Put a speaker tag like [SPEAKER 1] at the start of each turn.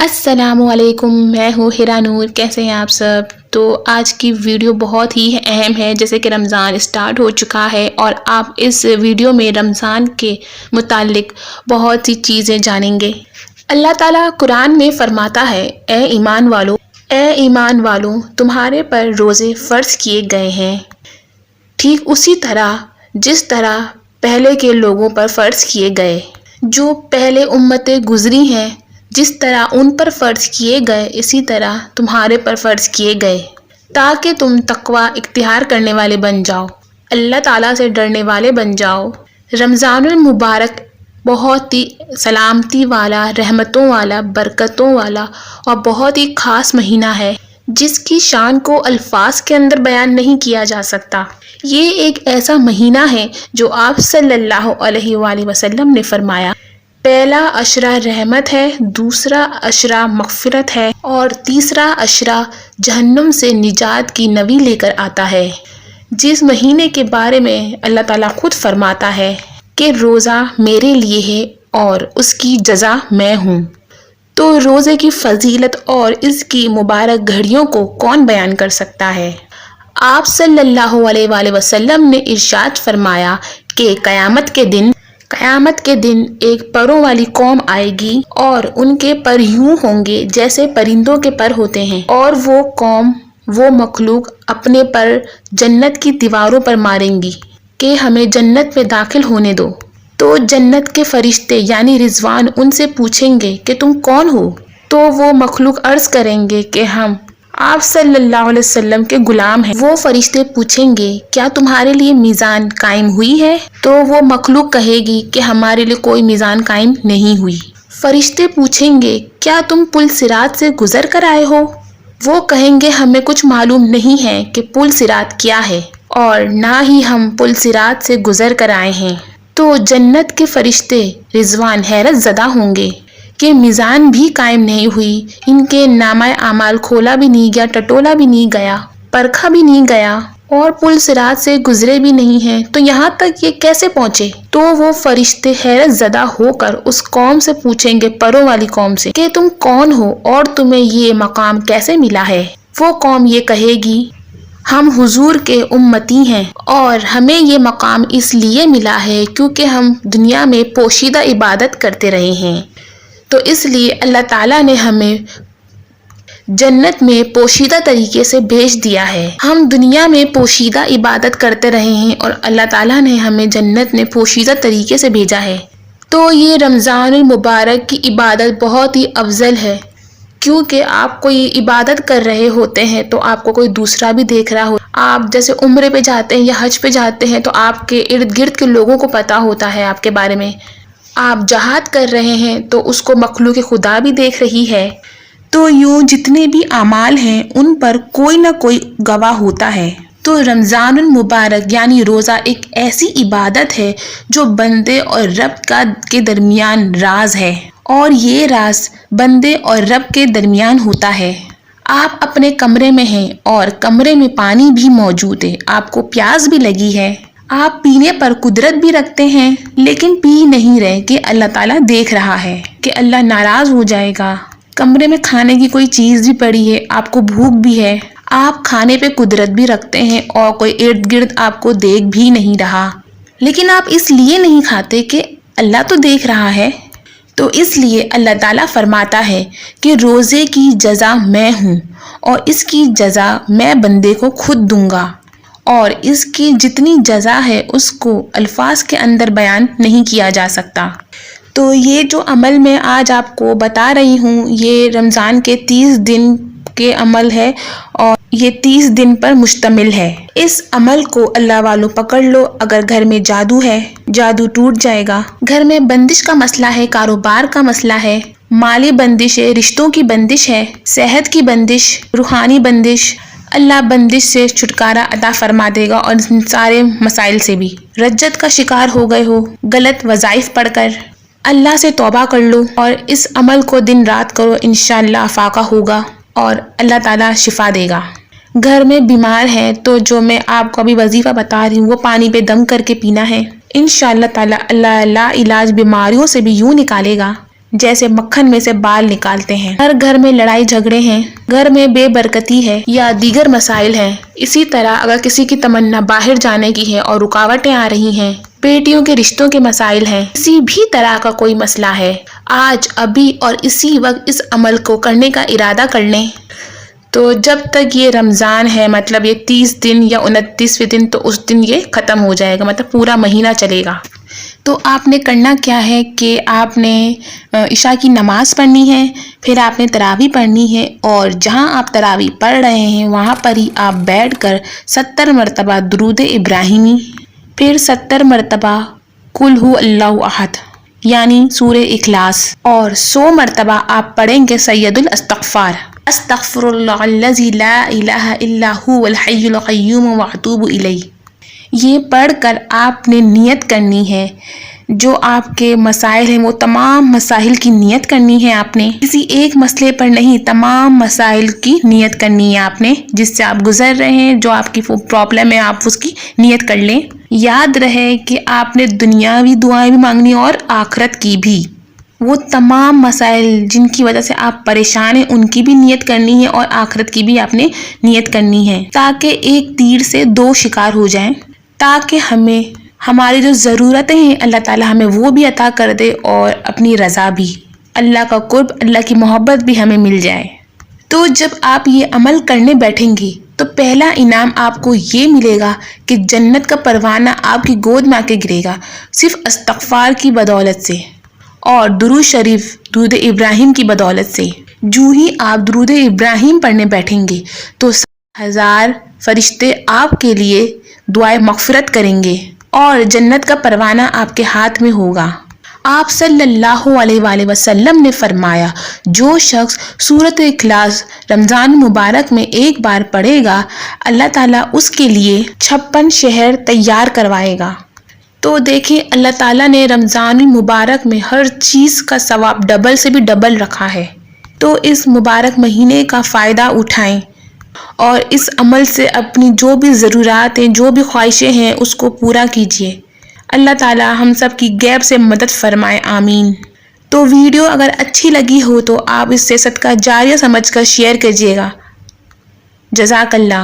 [SPEAKER 1] السلام علیکم، میں ہوں ہیرا نور۔ کیسے ہیں آپ سب؟ تو آج کی ویڈیو بہت ہی اہم ہے، جیسے کہ رمضان اسٹارٹ ہو چکا ہے اور آپ اس ویڈیو میں رمضان کے متعلق بہت سی چیزیں جانیں گے۔ اللہ تعالیٰ قرآن میں فرماتا ہے، اے ایمان والو تمہارے پر روزے فرض کیے گئے ہیں، ٹھیک اسی طرح جس طرح پہلے کے لوگوں پر فرض کیے گئے، جو پہلے امتیں گزری ہیں، جس طرح ان پر فرض کیے گئے اسی طرح تمہارے پر فرض کیے گئے، تاکہ تم تقوی اختیار کرنے والے بن جاؤ، اللہ تعالیٰ سے ڈرنے والے بن جاؤ۔ رمضان المبارک بہت ہی سلامتی والا، رحمتوں والا، برکتوں والا اور بہت ہی خاص مہینہ ہے، جس کی شان کو الفاظ کے اندر بیان نہیں کیا جا سکتا۔ یہ ایک ایسا مہینہ ہے جو آپ صلی اللہ علیہ وآلہ وسلم نے فرمایا، پہلا عشرہ رحمت ہے، دوسرا عشرہ مغفرت ہے اور تیسرا عشرہ جہنم سے نجات کی نوی لے کر آتا ہے۔ جس مہینے کے بارے میں اللہ تعالیٰ خود فرماتا ہے کہ روزہ میرے لیے ہے اور اس کی جزا میں ہوں، تو روزے کی فضیلت اور اس کی مبارک گھڑیوں کو کون بیان کر سکتا ہے؟ آپ صلی اللہ علیہ وآلہ وسلم نے ارشاد فرمایا کہ قیامت کے دن ایک پروں والی قوم آئے گی اور ان کے پر یوں ہوں گے جیسے پرندوں کے پر ہوتے ہیں، اور وہ قوم، وہ مخلوق اپنے پر جنت کی دیواروں پر ماریں گی کہ ہمیں جنت میں داخل ہونے دو۔ تو جنت کے فرشتے یعنی رضوان ان سے پوچھیں گے کہ تم کون ہو؟ تو وہ مخلوق عرض کریں گے کہ ہم آپ صلی اللہ علیہ وسلم کے غلام ہیں۔ وہ فرشتے پوچھیں گے کیا تمہارے لیے میزان قائم ہوئی ہے؟ تو وہ مخلوق کہے گی کہ ہمارے لیے کوئی میزان قائم نہیں ہوئی۔ فرشتے پوچھیں گے کیا تم پل صراط سے گزر کر آئے ہو؟ وہ کہیں گے ہمیں کچھ معلوم نہیں ہے کہ پل صراط کیا ہے اور نہ ہی ہم پل صراط سے گزر کر آئے ہیں۔ تو جنت کے فرشتے رضوان حیرت زدہ ہوں گے کہ میزان بھی قائم نہیں ہوئی، ان کے نامہ اعمال کھولا بھی نہیں گیا، ٹٹولا بھی نہیں گیا، پرکھا بھی نہیں گیا اور پل صراط سے گزرے بھی نہیں ہیں، تو یہاں تک یہ کیسے پہنچے؟ تو وہ فرشتے حیرت زدہ ہو کر اس قوم سے پوچھیں گے، پروں والی قوم سے، کہ تم کون ہو اور تمہیں یہ مقام کیسے ملا ہے؟ وہ قوم یہ کہے گی ہم حضور کے امتی ہیں اور ہمیں یہ مقام اس لیے ملا ہے کیونکہ ہم دنیا میں پوشیدہ عبادت کرتے رہے ہیں، تو اس لیے اللہ تعالیٰ نے ہمیں جنت میں پوشیدہ طریقے سے بھیج دیا ہے۔ ہم دنیا میں پوشیدہ عبادت کرتے رہے ہیں اور اللہ تعالیٰ نے ہمیں جنت میں پوشیدہ طریقے سے بھیجا ہے۔ تو یہ رمضان المبارک کی عبادت بہت ہی افضل ہے، کیونکہ آپ کوئی عبادت کر رہے ہوتے ہیں تو آپ کو کوئی دوسرا بھی دیکھ رہا ہوتا ہے۔ آپ جیسے عمرے پہ جاتے ہیں یا حج پہ جاتے ہیں تو آپ کے ارد گرد کے لوگوں کو پتہ ہوتا ہے آپ کے بارے میں۔ آپ جہاد کر رہے ہیں تو اس کو مخلوق خدا بھی دیکھ رہی ہے۔ تو یوں جتنے بھی اعمال ہیں ان پر کوئی نہ کوئی گواہ ہوتا ہے۔ تو رمضان المبارک یعنی روزہ ایک ایسی عبادت ہے جو بندے اور رب کے درمیان راز ہے، اور یہ راز بندے اور رب کے درمیان ہوتا ہے۔ آپ اپنے کمرے میں ہیں اور کمرے میں پانی بھی موجود ہے، آپ کو پیاس بھی لگی ہے، آپ پینے پر قدرت بھی رکھتے ہیں لیکن پی نہیں رہے کہ اللہ تعالیٰ دیکھ رہا ہے کہ اللہ ناراض ہو جائے گا۔ کمرے میں کھانے کی کوئی چیز بھی پڑی ہے، آپ کو بھوک بھی ہے، آپ کھانے پہ قدرت بھی رکھتے ہیں اور کوئی ارد گرد آپ کو دیکھ بھی نہیں رہا، لیکن آپ اس لیے نہیں کھاتے کہ اللہ تو دیکھ رہا ہے۔ تو اس لیے اللہ تعالیٰ فرماتا ہے کہ روزے کی جزا میں ہوں اور اس کی جزا میں بندے کو خود دوں گا، اور اس کی جتنی جزا ہے اس کو الفاظ کے اندر بیان نہیں کیا جا سکتا۔ تو یہ جو عمل میں آج آپ کو بتا رہی ہوں یہ رمضان کے 30 دن کے عمل ہے اور یہ 30 دن پر مشتمل ہے۔ اس عمل کو اللہ والوں پکڑ لو، اگر گھر میں جادو ہے جادو ٹوٹ جائے گا، گھر میں بندش کا مسئلہ ہے، کاروبار کا مسئلہ ہے، مالی بندش ہے، رشتوں کی بندش ہے، صحت کی بندش، روحانی بندش، اللہ بندش سے چھٹکارا عطا فرما دے گا، اور ان سارے مسائل سے بھی۔ رجت کا شکار ہو گئے ہو غلط وظائف پڑھ کر، اللہ سے توبہ کر لو اور اس عمل کو دن رات کرو، انشاءاللہ افاقہ ہوگا اور اللہ تعالیٰ شفا دے گا۔ گھر میں بیمار ہیں تو جو میں آپ کو ابھی وظیفہ بتا رہی ہوں وہ پانی پہ دم کر کے پینا ہے، انشاءاللہ تعالیٰ اللہ علاج بیماریوں سے بھی یوں نکالے گا جیسے مکھن میں سے بال نکالتے ہیں۔ ہر گھر میں لڑائی جھگڑے ہیں، گھر میں بے برکتی ہے یا دیگر مسائل ہیں۔ اسی طرح اگر کسی کی تمنا باہر جانے کی ہے اور رکاوٹیں آ رہی ہیں، بیٹیوں کے رشتوں کے مسائل ہیں، کسی بھی طرح کا کوئی مسئلہ ہے، آج ابھی اور اسی وقت اس عمل کو کرنے کا ارادہ کر لیں۔ تو جب تک یہ رمضان ہے، مطلب یہ 30 دن یا 29ویں دن، تو اس دن یہ ختم ہو جائے گا، مطلب پورا مہینہ چلے گا۔ تو آپ نے کرنا کیا ہے کہ آپ نے عشاء کی نماز پڑھنی ہے، پھر آپ نے تراویح پڑھنی ہے، اور جہاں آپ تراویح پڑھ رہے ہیں وہاں پر ہی آپ بیٹھ کر 70 مرتبہ درود ابراہیمی، پھر 70 مرتبہ قل هو اللہ احد یعنی سورہ اخلاص، اور 100 مرتبہ آپ پڑھیں گے سید الاستغفار، استغفر اللہ الذی لا الہ الا هو الحی القیوم واتوب الیہ۔ یہ پڑھ کر آپ نے نیت کرنی ہے، جو آپ کے مسائل ہیں وہ تمام مسائل کی نیت کرنی ہے آپ نے، کسی ایک مسئلے پر نہیں، تمام مسائل کی نیت کرنی ہے آپ نے، جس سے آپ گزر رہے ہیں، جو آپ کی پرابلم ہے آپ اس کی نیت کر لیں۔ یاد رہے کہ آپ نے دنیاوی دعائیں بھی مانگنی اور آخرت کی بھی، وہ تمام مسائل جن کی وجہ سے آپ پریشان ہیں ان کی بھی نیت کرنی ہے اور آخرت کی بھی آپ نے نیت کرنی ہے، تاکہ ایک تیر سے دو شکار ہو جائیں، تاکہ ہمیں ہماری جو ضرورتیں ہیں اللہ تعالی ہمیں وہ بھی عطا کر دے اور اپنی رضا بھی، اللہ کا قرب، اللہ کی محبت بھی ہمیں مل جائے۔ تو جب آپ یہ عمل کرنے بیٹھیں گی تو پہلا انعام آپ کو یہ ملے گا کہ جنت کا پروانہ آپ کی گود میں آ کے گرے گا، صرف استغفار کی بدولت سے اور درود شریف، درود ابراہیم کی بدولت سے۔ جو ہی آپ درود ابراہیم پڑھنے بیٹھیں گے تو 1000 فرشتے آپ کے لیے دعائے مغفرت کریں گے اور جنت کا پروانہ آپ کے ہاتھ میں ہوگا۔ آپ صلی اللہ علیہ وآلہ وسلم نے فرمایا، جو شخص سورۃ اخلاص رمضان مبارک میں ایک بار پڑھے گا، اللہ تعالیٰ اس کے لیے 56 شہر تیار کروائے گا۔ تو دیکھیں اللہ تعالیٰ نے رمضان المبارک میں ہر چیز کا ثواب ڈبل سے بھی ڈبل رکھا ہے، تو اس مبارک مہینے کا فائدہ اٹھائیں اور اس عمل سے اپنی جو بھی ضرورات ہیں، جو بھی خواہشیں ہیں اس کو پورا کیجیے۔ اللہ تعالیٰ ہم سب کی غیب سے مدد فرمائے، آمین۔ تو ویڈیو اگر اچھی لگی ہو تو آپ اس سے صدقہ جاریہ سمجھ کر شیئر کیجیے گا۔ جزاک اللہ۔